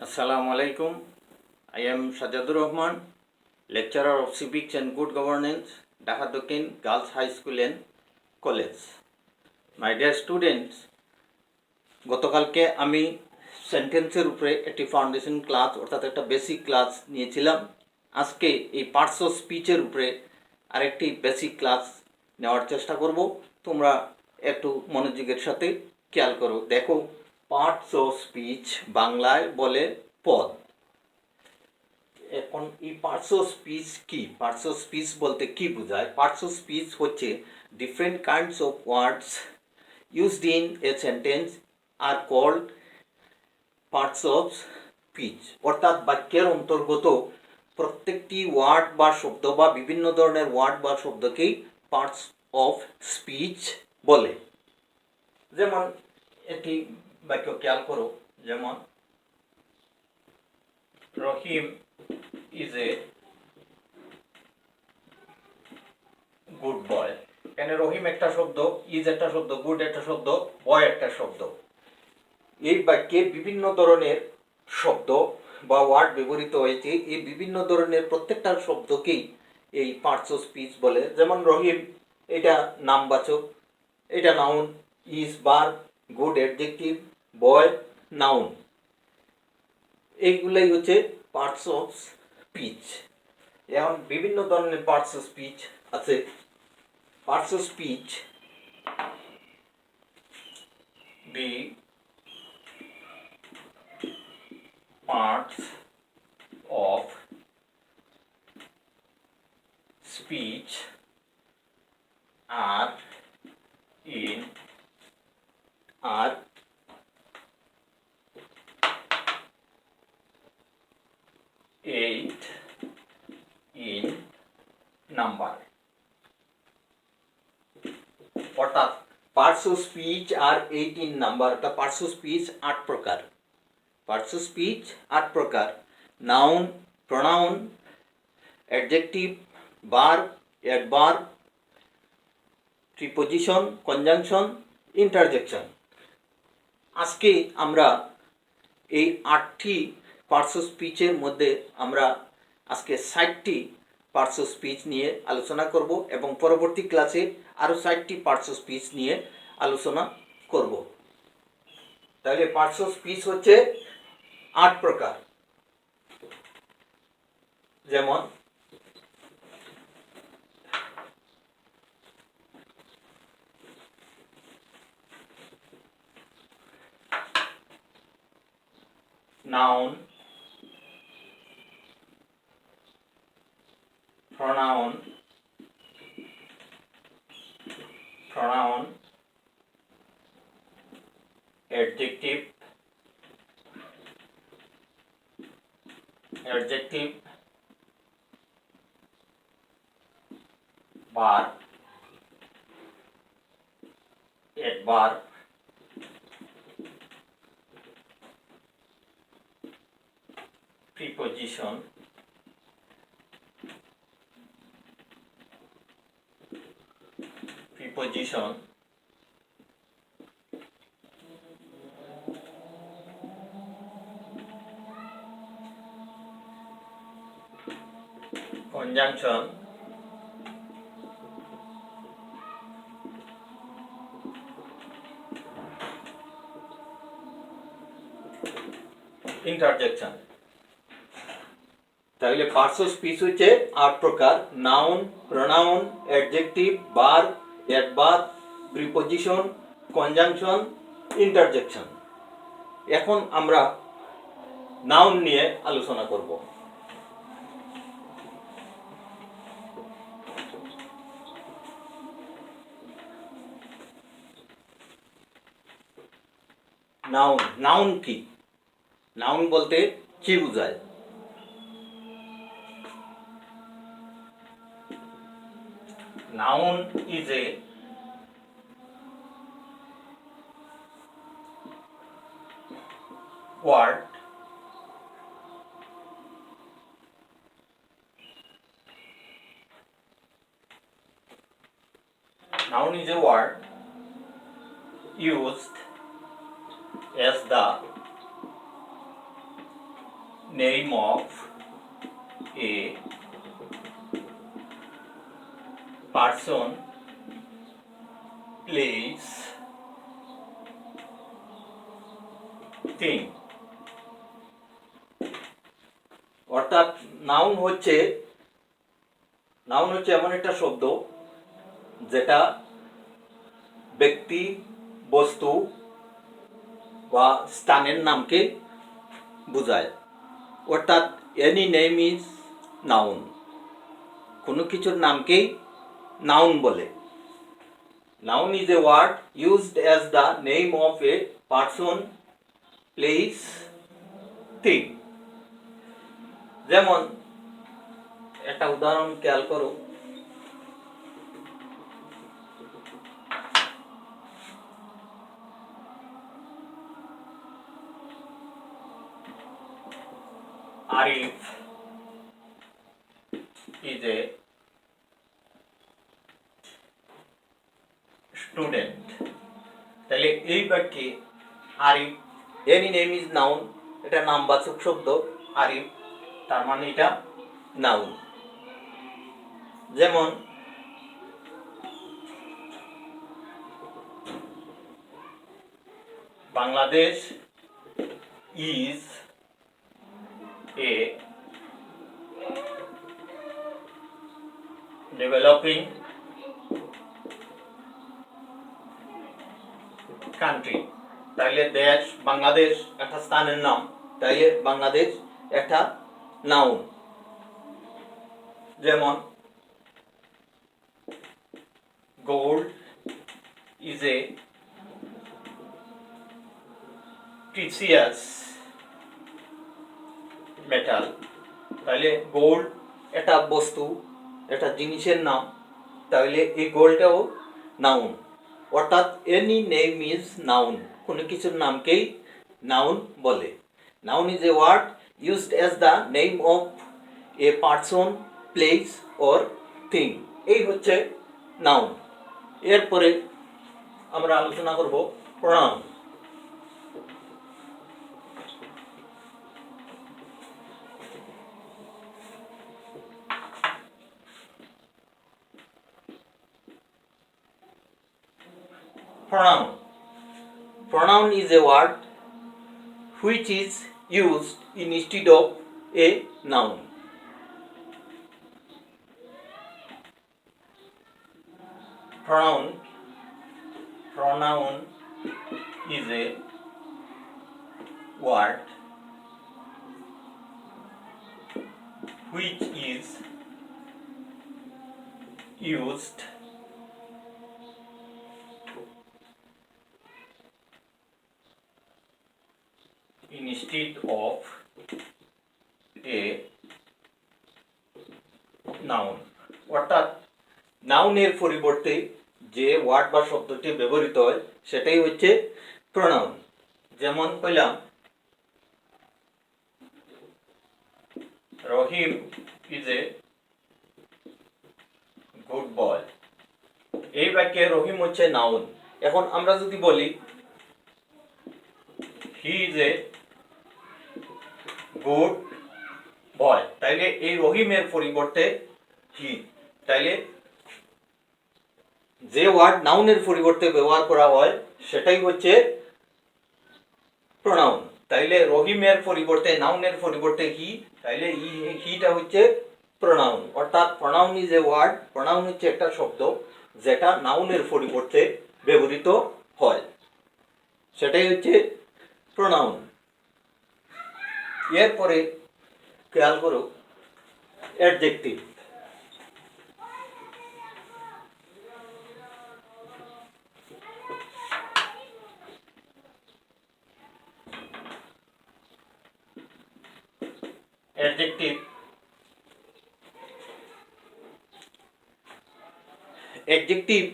Assalamu alaikum. I am Sajadur Rahman, lecturer of Civics and Good Governance, Dhaka Dakin Girls High School and College. My dear students, গতকালকে আমি সেন্টেন্সের উপরে একটি foundation class অর্থাৎ একটা basic class নিয়েছিলাম। আজকে এই পার্টস অফ স্পিচের উপরে আরেকটি বেসিক ক্লাস নেওয়ার চেষ্টা করব। তোমরা একটু মনোযোগের সাথে খেয়াল করো। দেখো, পার্টস অফ স্পিচ বাংলায় বলে পদ। এখন এই পার্টস অফ স্পিচ কি? পার্টস অফ স্পিচ বলতে কি বোঝায়? পার্টস অফ স্পিচ হচ্ছে different kinds of words used in a sentence are called parts of speech। অর্থাৎ বাক্যের অন্তর্গত প্রত্যেকটি ওয়ার্ড বা শব্দ বা বিভিন্ন ধরনের ওয়ার্ড বা শব্দকেই পার্টস অফ স্পিচ বলে। যেমন একটি বাক্য খেয়াল করো, যেমন রহিম ইজ এ গুড বয়। এখানে রহিম একটা শব্দ, ইজ একটা শব্দ, গুড একটা শব্দ, বয় একটা শব্দ। এই বাক্যে বিভিন্ন ধরনের শব্দ বা ওয়ার্ড ব্যবহৃত হয়েছে। এই বিভিন্ন ধরনের প্রত্যেকটা শব্দকেই এই পার্টস অফ স্পিচ বলে। যেমন রহিম এটা নামবাচক, এটা noun, is verb, good adjective, boy noun. এইগুলাই হচ্ছে পার্টস অফ স্পিচ। এখন বিভিন্ন ধরনের পার্টস অফ স্পিচ আছে। Parts of speech, the parts of speech are eight in number। অর্থাৎ পার্টস অফ স্পিচ আর 8 ইন নাম্বার। অর্থাৎ পার্টস অফ স্পিচ 8 প্রকার। পার্টস অফ স্পিচ 8 প্রকার। Noun, pronoun, adjective, verb, adverb, preposition, conjunction, interjection. আজকে আমরা এই 8টি পার্টস অফ স্পিচের মধ্যে আমরা আজকে 60টি পার্টস অফ স্পিচ নিয়ে আলোচনা করব এবং পরবর্তী ক্লাসে আরও 60টি পার্টস অফ স্পিচ নিয়ে আলোচনা করব। তাহলে পার্টস অফ স্পিচ হচ্ছে 8 প্রকার। যেমন noun, pronoun, adjective, verb, adverb, preposition, conjunction, interjection। তাহলে পার্টস অফ স্পিচ হচ্ছে 8 প্রকার। Noun, pronoun, adjective, verb, adverb, preposition, conjunction, interjection. এখন আমরা নাউন নিয়ে আলোচনা করব। নাউন, নাউন কি? নাউন বলতে কি বোঝায়? Noun is a word noun is a word used as the name of a person, place, thing। অর্থাৎ নাউন হচ্ছে এমন একটা শব্দ যেটা ব্যক্তি, বস্তু বা স্থানের নামকে বোঝায়। অর্থাৎ এনি নেম ইজ নাউন, কোনো কিছুর নামকেই নাউন বলে। Noun is a word used as the name of a person, place, thing. যেমন একটা উদাহরণ খেয়াল করো, Arif is a student। তাহলে এই বাক্যে Arif, any name is noun, এটা নামবাচক শব্দ আরিফ, তার মানে এটা নাউন। যেমন Bangladesh is a developing country। তাইলে দেশ, বাংলাদেশ একটা স্থানের নাম, তাইলে বাংলাদেশ একটা নাউন। যেমন gold is a precious metal. তাহলে গোল্ড একটা বস্তু, একটা জিনিসের নাম, তাহলে এই গোল্ডটাও নাউন। অর্থাৎ এনি নেম ইজ নাউন, কোনো কিছুর নামকেই নাউন বলে। Noun is a word used as the name of a person, place or thing. এই হচ্ছে নাউন। এরপরে আমরা আলোচনা করব pronoun. Pronoun. Pronoun is a word which is used instead of a noun. Pronoun is a word which is used instead of a noun। অর্থাৎ নাউনের পরিবর্তে যে ওয়ার্ড বা শব্দটি ব্যবহৃত হয় সেটাই হচ্ছে প্রোনাউন। যেমন কইলাম রহিম ইজ এ গুড বয়। এই বাক্যে রহিম হচ্ছে নাউন। এখন আমরা যদি বলি হি ইজ এ গুড বয়, তাইলে এই রহিমের পরিবর্তে হি, তাইলে যে ওয়ার্ড নাউনের পরিবর্তে ব্যবহার করা হয় সেটাই হচ্ছে প্রোনাউন। তাইলে রহিমের পরিবর্তে, নাউনের পরিবর্তে হি, তাইলে হিটা হচ্ছে প্রোনাউন। অর্থাৎ pronoun is a word, pronoun হচ্ছে একটা শব্দ যেটা নাউনের পরিবর্তে ব্যবহৃত হয়, সেটাই হচ্ছে প্রোনাউন। এরপরে খেয়াল করো adjective. Adjective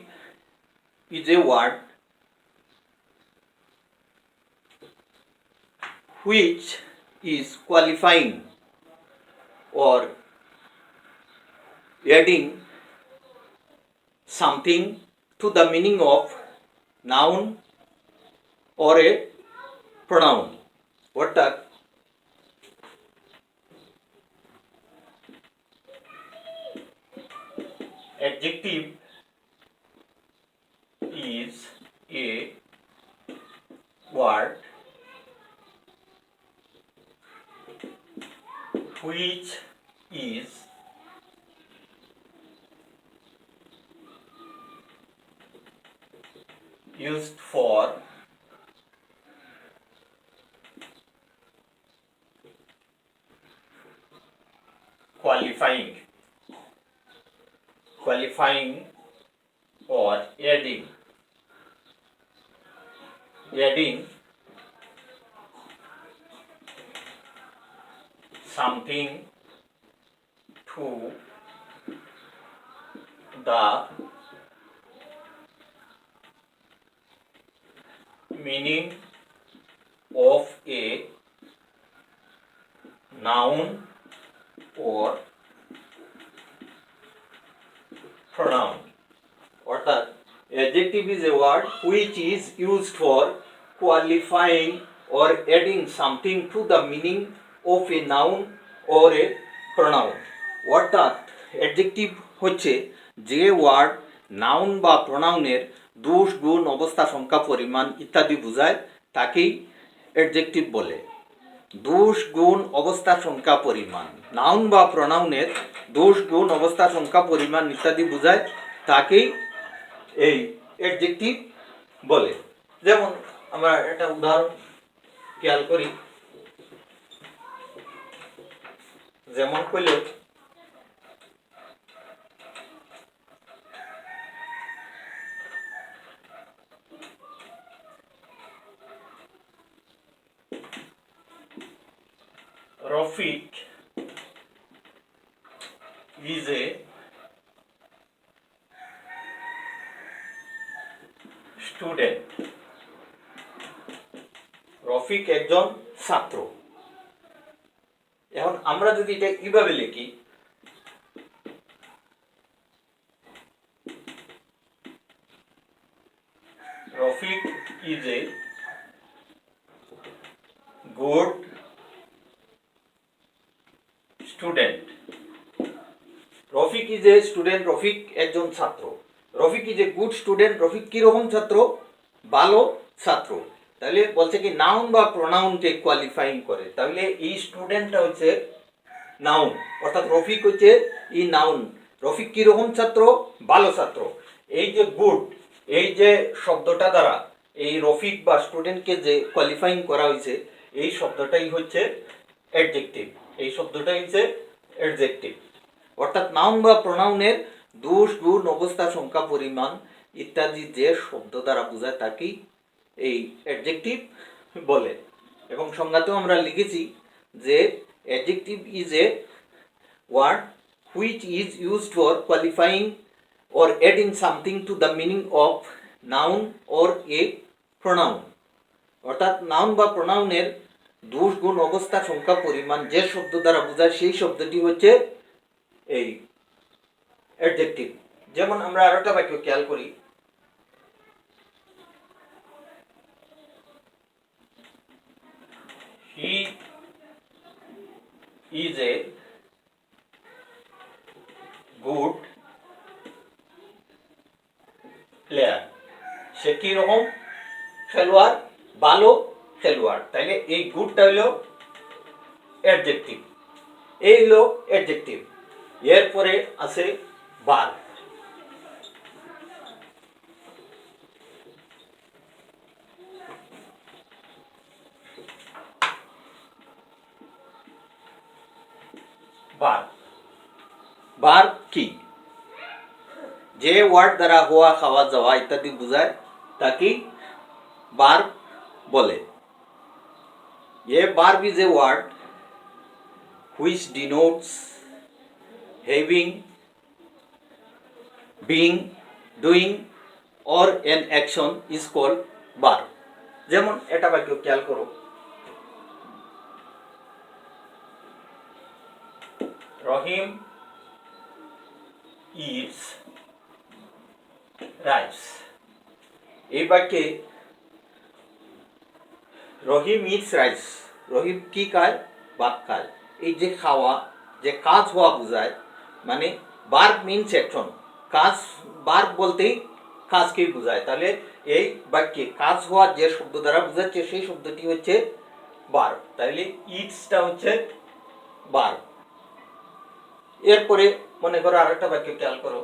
is a word which is qualifying or adding something to the meaning of noun or a pronoun। অর্থাৎ which is used for qualifying or adding something to the meaning of a noun or pronoun. অর্থাৎ adjective is a word which is used for qualifying or adding something to the meaning of a noun or a pronoun. অর্থাৎ adjective হচ্ছে যে word noun বা প্রোনাউনের দোষ গুণ অবস্থা সংখ্যা পরিমাণ ইত্যাদি বোঝায় তাকেই অ্যাডজেক্টিভ বলে। দোষ গুণ অবস্থা সংখ্যা পরিমাণ নাউন বা প্রোনাউনের দোষ গুণ অবস্থা সংখ্যা পরিমাণ ইত্যাদি বোঝায় তাকেই এই অ্যাডজেক্টিভ বলে। যেমন আমরা একটা উদাহরণ খেয়াল করি, যেমন কইল Rafiq is a student. Rafiq একজন ছাত্র। এখন আমরা যদি এটা কিভাবে লিখি, Rafiq is a good student. Rafiq is a student, Rafiq একজন ছাত্র। Rafiq is a good student, Rafiq কিরকম ছাত্র? ভালো ছাত্র। তাহলে বলছে কি নাউন বা প্রোনাউনকে কোয়ালিফাইং করে, তাহলে এই স্টুডেন্টটা হচ্ছে নাউন, অর্থাৎ রফিক হচ্ছে এই নাউন। রফিক কিরকম ছাত্র? ভালো ছাত্র। এই যে গুড, এই যে শব্দটা দ্বারা এই রফিক বা স্টুডেন্টকে যে কোয়ালিফাইং করা হয়েছে, এই শব্দটাই হচ্ছে অ্যাডজেক্টিভ। এই শব্দটাই হচ্ছে অ্যাডজেক্টিভ। অর্থাৎ নাউন বা প্রোনাউনের দোষ গুণ অবস্থা সংখ্যা পরিমাণ ইত্যাদি যে শব্দ দ্বারা বোঝায় তাকেই এই অ্যাডজেক্টিভ বলে। এবং সংজ্ঞাতেও আমরা লিখেছি যে adjective is a word which is used for qualifying or adding something to the meaning of noun or a pronoun. অর্থাৎ নাউন বা প্রোনাউনের দোষ গুণ অবস্থা সংখ্যা পরিমাণ যে শব্দ দ্বারা বোঝায় সেই শব্দটি হচ্ছে এই অ্যাডজেক্টিভ। যেমন আমরা আরেকটা বাক্য খেয়াল করি, he is a good player. সে কি রকম খেলোয়াড়? ভালো খেলোয়াড়। তাইলে এই গুডটা হইল অ্যাডজেক্টিভ, এই হলো অ্যাডজেক্টিভ। এরপরে আছে ভার্ব। ভার্ব, ভার্ব কি? যে ওয়ার্ড দ্বারা হওয়া, খাওয়া, যাওয়া ইত্যাদি বোঝায় তাকে ভার্ব বলে। A verb is a word which denotes having, being, doing or an action is called verb. যেমন এটা বাক্য খেয়াল করো, রহিম eats rice. এই বাক্যে রহিম ইটস রাইস, রহিম কি খায়? ভাত খায়। এই যে খাওয়া, যে কাজ হওয়া বোঝায়, মানে ভার্ব মিনস অ্যাকশন। কাজ, ভার্ব বলতেই কাজকেই বোঝায়। তাহলে এই বাক্যে কাজ হওয়া যে শব্দ দ্বারা বোঝাচ্ছে সেই শব্দটি হচ্ছে ভার্ব। তাহলে ইটসটা হচ্ছে ভার্ব। এরপরে মনে করো আরেকটা বাক্য খেয়াল করো,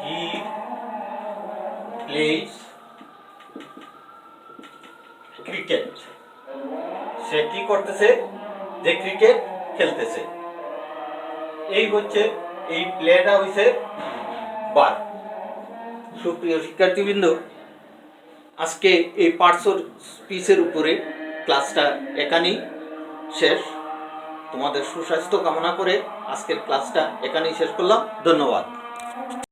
হি প্লেজ ক্রিকেট। সে কি করতেছে? যে ক্রিকেট খেলতেছে। এই হচ্ছে, এই প্লেটা হইছে বার। সুপ্রিয় শিক্ষার্থীবৃন্দ, আজকে এই পার্টস অফ স্পিচের উপরে ক্লাসটা এখানেই শেষ। তোমাদের সুস্বাস্থ্য কামনা করে আজকের ক্লাসটা এখানেই শেষ করলাম। ধন্যবাদ।